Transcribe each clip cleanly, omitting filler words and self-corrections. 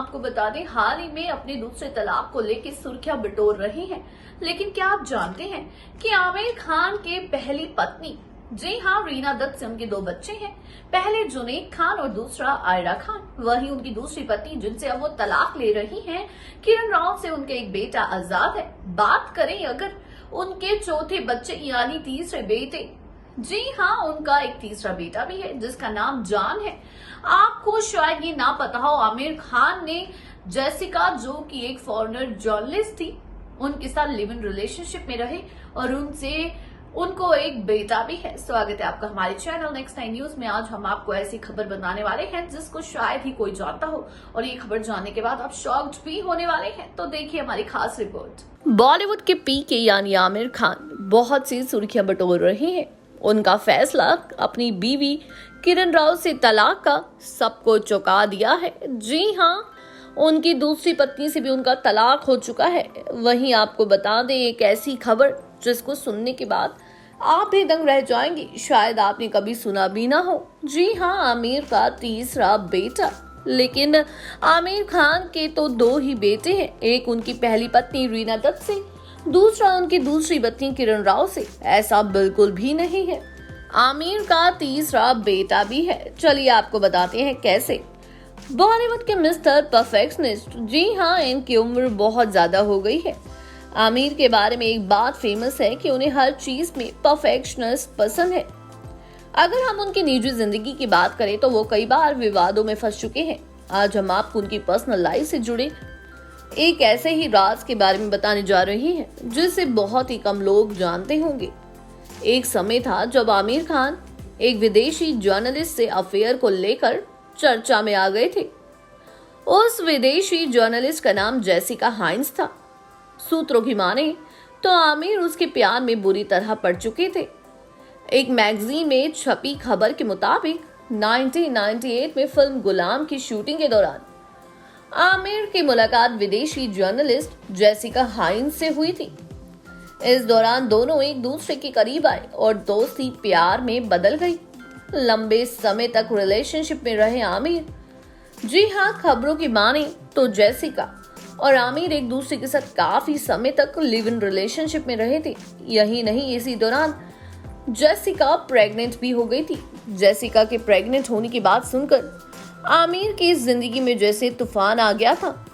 आपको बता दें, हाल ही में अपने दूसरे तलाक को लेकर सुर्खियां बटोर रही हैं। लेकिन क्या आप जानते हैं कि आमिर खान के पहली पत्नी, जी हाँ, रीना दत्त से उनके 2 बच्चे हैं। पहले जुनैद खान और दूसरा आयरा खान। वहीं उनकी दूसरी पत्नी, जिनसे अब वो तलाक ले रही हैं, किरण राव, से उनका एक बेटा आजाद है। बात करें अगर उनके चौथे बच्चे यानी तीसरे बेटे, जी हाँ, उनका एक तीसरा बेटा भी है जिसका नाम जान है। आपको शायद ये ना पता हो, आमिर खान ने जेसिका, जो कि एक फॉरेनर जर्नलिस्ट थी, उनके साथ लिव इन रिलेशनशिप में रहे और उनको एक बेटा भी है। स्वागत है आपका हमारे चैनल नेक्स्ट टाइम न्यूज में। आज हम आपको ऐसी खबर बताने वाले हैं जिसको शायद ही कोई जानता हो, और ये खबर जानने के बाद आप शॉक्ड भी होने वाले हैं। तो देखिए हमारी खास रिपोर्ट। बॉलीवुड के पीके यानी आमिर खान बहुत सी सुर्खियां बटोर रहे हैं। उनका फैसला अपनी बीवी किरण राव से तलाक का सबको चौंका दिया है। जी हाँ, उनकी दूसरी पत्नी से भी उनका तलाक हो चुका है। वहीं आपको बता दें, एक ऐसी खबर जिसको सुनने के बाद आप भी दंग रह जाएंगे, शायद आपने कभी सुना भी ना हो। जी हाँ, आमिर का तीसरा बेटा। लेकिन आमिर खान के तो 2 ही बेटे हैं, एक उनकी पहली पत्नी रीना दत्त से, दूसरा उनकी दूसरी पत्नी किरण राव से। ऐसा बिल्कुल भी नहीं है, आमिर का तीसरा बेटा भी है। चलिए आपको बताते हैं कैसे। बॉलीवुड के मिस्टर परफेक्शनिस्ट, जी हाँ, इनकी उम्र बहुत ज्यादा हो गई है। आमिर के बारे में एक बात फेमस है कि उन्हें हर चीज में परफेक्शनिस्ट पसंद है। अगर हम उनकी निजी जिंदगी की बात करें तो वो कई बार विवादों में फंस चुके हैं। आज हम आपको उनकी पर्सनल लाइफ से जुड़े एक ऐसे ही राज के बारे में बताने जा रहे हैं जिसे बहुत ही कम लोग जानते होंगे। एक समय था जब आमिर खान एक विदेशी जर्नलिस्ट से अफेयर को लेकर चर्चा में आ गए थे। उस विदेशी जर्नलिस्ट का नाम जेसिका हाइंस था। सूत्रों की माने तो आमिर उसके प्यार में बुरी तरह पड़ चुके थे। एक मैगजीन में छपी खबर के मुताबिक 1998 में फिल्म गुलाम की शूटिंग के दौरान आमिर की मुलाकात विदेशी जर्नलिस्ट जेसिका हाइंस से हुई थी। इस दौरान दोनों एक दूसरे के करीब आए और दोस्ती प्यार में बदल गई। लंबे समय तक रिलेशनशिप में रहे आमिर। जी हाँ, खबरों की माने तो जेसिका और आमिर एक दूसरे के साथ काफी समय तक लिव इन रिलेशनशिप में रहे थे। यही नहीं, इसी दौरान जेसिका प्रेग्नेंट भी हो गई थी। जेसिका के प्रेग्नेंट होने की बात सुनकर आमिर की जिंदगी में जैसे तूफान आ गया था।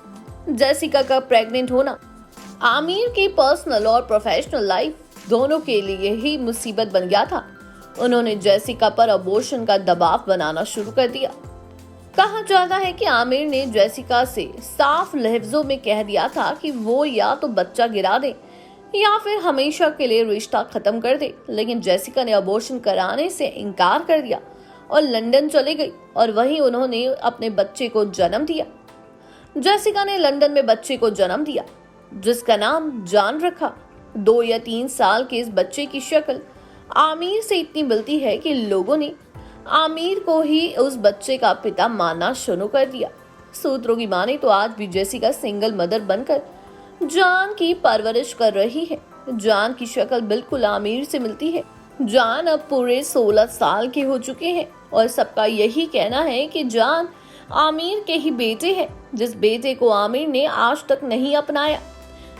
जेसिका का प्रेग्नेंट होना आमिर की पर्सनल और प्रोफेशनल लाइफ दोनों के लिए ही मुसीबत बन गया था। उन्होंने जेसिका पर अबॉर्शन का दबाव बनाना शुरू कर दिया। कहा जाता है कि आमिर ने जेसिका से साफ लफ्जों में कह दिया था कि वो या तो बच्चा गिरा दे या फिर हमेशा के लिए रिश्ता खत्म कर दे। लेकिन जेसिका ने अबॉर्शन कराने से इनकार कर दिया और लंदन चली गई और वहीं उन्होंने अपने बच्चे को जन्म दिया। जेसिका ने लंदन में बच्चे को जन्म दिया जिसका नाम जान रखा। 2 या 3 साल के इस बच्चे की शक्ल आमिर से इतनी मिलती है कि लोगों ने आमिर को ही उस बच्चे का पिता मानना शुरू कर दिया। सूत्रों की माने तो आज भी जेसिका सिंगल मदर बनकर जान की परवरिश कर रही है। जान की शक्ल बिल्कुल आमिर से मिलती है। जान अब पूरे 16 साल के हो चुके हैं और सबका यही कहना है कि जान आमिर के ही बेटे हैं, जिस बेटे को आमिर ने आज तक नहीं अपनाया।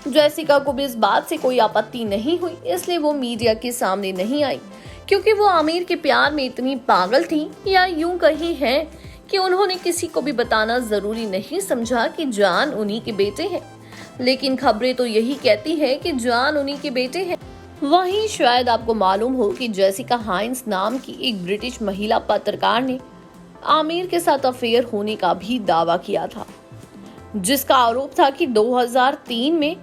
जेसिका को भी इस बात से कोई आपत्ति नहीं हुई, इसलिए वो मीडिया के सामने नहीं आई, क्योंकि वो आमिर के प्यार में इतनी पागल थी, या यूं कही है कि उन्होंने किसी को भी बताना जरूरी नहीं समझा कि जान उन्हीं के बेटे हैं। लेकिन खबरें तो यही कहती है कि जान उन्हीं के बेटे हैं। वहीं शायद आपको मालूम हो कि जेसिका हाइंस नाम की एक ब्रिटिश महिला पत्रकार ने आमिर के साथ अफेयर होने का भी दावा किया था, जिसका आरोप था कि 2003 में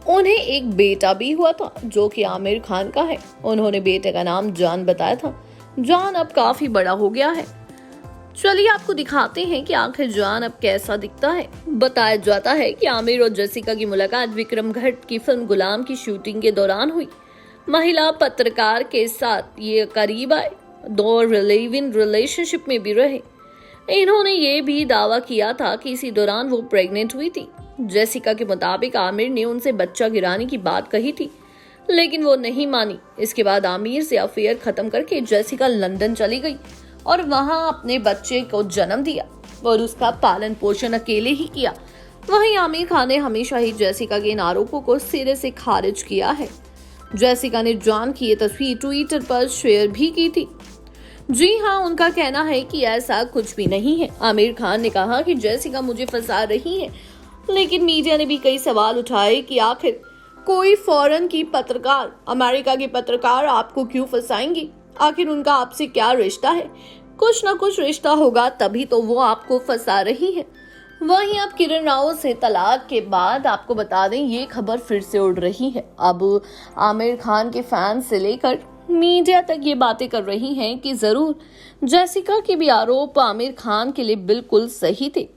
उन्हें एक बेटा भी हुआ था जो कि आमिर खान का है। उन्होंने बेटे का नाम जान बताया था। जान अब काफी बड़ा हो गया है। चलिए आपको दिखाते हैं कि आखिर जान अब कैसा दिखता है। बताया जाता है कि आमिर और जेसिका की मुलाकात विक्रम भट्ट की फिल्म गुलाम की शूटिंग के दौरान हुई। महिला पत्रकार के साथ ये करीब आए, 2 लिव इन रिलेशनशिप में भी रहे। इन्होंने ये भी दावा किया था कि इसी दौरान वो प्रेग्नेंट हुई थी। जेसिका के मुताबिक आमिर ने उनसे बच्चा गिराने की बात कही थी, लेकिन वो नहीं मानी। इसके बाद आमिर से अफेयर खत्म करके जेसिका लंदन चली गई और वहां अपने बच्चे को जन्म दिया। और उसका पालन पोषण अकेले ही किया। वहीं आमिर खान ने हमेशा ही जेसिका के इन आरोपों को सिरे से खारिज किया है। जेसिका ने जॉन की ये तस्वीर ट्विटर पर शेयर भी की थी। जी हाँ, उनका कहना है कि ऐसा कुछ भी नहीं है। आमिर खान ने कहा कि जेसिका मुझे फंसा रही है, लेकिन मीडिया ने भी कई सवाल उठाए कि आखिर कोई फॉरेन की पत्रकार, अमेरिका की पत्रकार आपको क्यों फंसाएंगी? आखिर उनका आपसे क्या रिश्ता है? कुछ ना कुछ रिश्ता होगा, तभी तो वो आपको फंसा रही है। वहीं अब किरण राव से तलाक के बाद आपको बता दें, ये खबर फिर से उड़ रही है। अब आमिर खान के फैन से लेकर मीडिया तक ये बातें कर रही हैं कि जरूर जेसिका के भी आरोप आमिर खान के लिए बिल्कुल सही थे।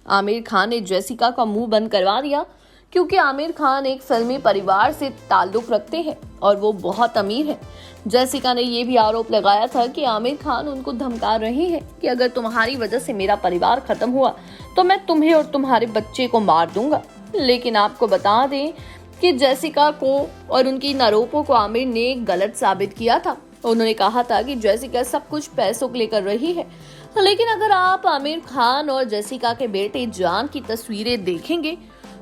आमिर खान ने जेसिका का मुंह बंद करवा दिया, क्योंकि आमिर खान एक फिल्मी परिवार से ताल्लुक रखते हैं और वो बहुत अमीर है। जेसिका ने ये भी आरोप लगाया था कि आमिर खान उनको धमका रहे हैं कि अगर तुम्हारी वजह से मेरा परिवार खत्म हुआ तो मैं तुम्हें और तुम्हारे बच्चे को मार दूंगा। लेकिन आपको बता दें कि जेसिका को और उनकी इन आरोपों को आमिर ने गलत साबित किया था। उन्होंने कहा था कि जेसिका सब कुछ पैसों के लिए कर रही है। लेकिन अगर आप आमिर खान और जेसिका के बेटे जॉन की तस्वीरें देखेंगे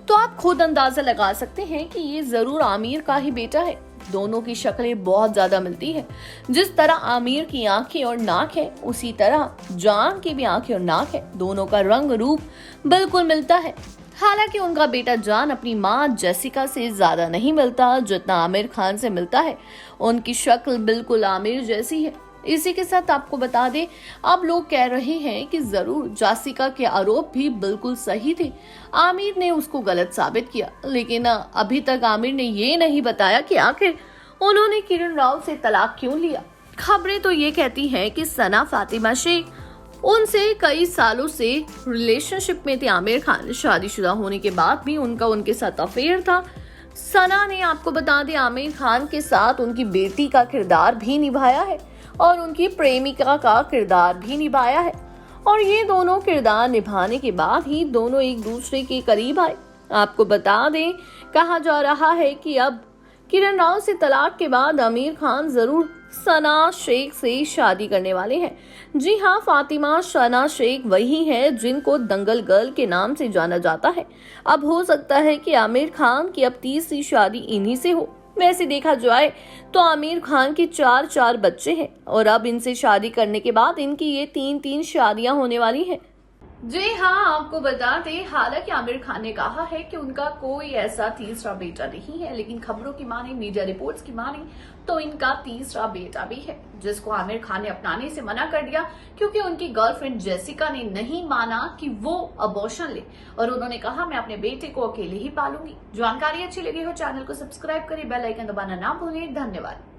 तो आप खुद अंदाजा लगा सकते हैं कि ये जरूर आमिर का ही बेटा है। दोनों की शक्लें बहुत ज्यादा मिलती है। जिस तरह आमिर की आंखें और नाक है, उसी तरह जॉन की भी आंखें और नाक है। दोनों का रंग रूप बिल्कुल मिलता है। हालांकि उनका बेटा जॉन अपनी माँ जेसिका से ज्यादा नहीं मिलता जितना आमिर खान से मिलता है। उनकी शक्ल बिल्कुल आमिर जैसी है। इसी के साथ आपको बता दें, अब लोग कह रहे हैं कि जरूर जेसिका के आरोप भी बिल्कुल सही थे। आमिर ने उसको गलत साबित किया, लेकिन अभी तक आमिर ने ये नहीं बताया कि आखिर उन्होंने किरण राव से तलाक क्यों लिया। खबरें तो ये कहती हैं कि सना फातिमा शेख उनसे कई सालों से रिलेशनशिप में थे। आमिर खान शादीशुदा होने के बाद भी उनके साथ अफेयर था। सना ने आपको बता दें आमिर खान के साथ उनकी बेटी का किरदार भी निभाया है और उनकी प्रेमिका का किरदार भी निभाया है। और ये दोनों किरदार निभाने के बाद ही दोनों एक दूसरे के करीब आए। आपको बता दें, कहा जा रहा है कि अब किरण राव से तलाक के बाद आमिर खान जरूर सना शेख से शादी करने वाले हैं। जी हाँ, फातिमा सना शेख वही है जिनको दंगल गर्ल के नाम से जाना जाता है। अब हो सकता है कि आमिर खान की अब तीसरी शादी इन्हीं से हो। वैसे देखा जाए तो आमिर खान के 4 बच्चे हैं और अब इनसे शादी करने के बाद इनकी ये 3 शादियां होने वाली हैं। जी हाँ, आपको बता दें, हालांकि आमिर खान ने कहा है कि उनका कोई ऐसा तीसरा बेटा नहीं है, लेकिन खबरों की माने, मीडिया रिपोर्ट्स की माने तो इनका तीसरा बेटा भी है, जिसको आमिर खान ने अपनाने से मना कर दिया क्योंकि उनकी गर्लफ्रेंड जेसिका ने नहीं माना कि वो अबॉर्शन ले और उन्होंने कहा मैं अपने बेटे को अकेले ही पालूंगी। जानकारी अच्छी लगी हो चैनल को सब्सक्राइब करें, बेल आइकन दबाना ना भूलें। धन्यवाद।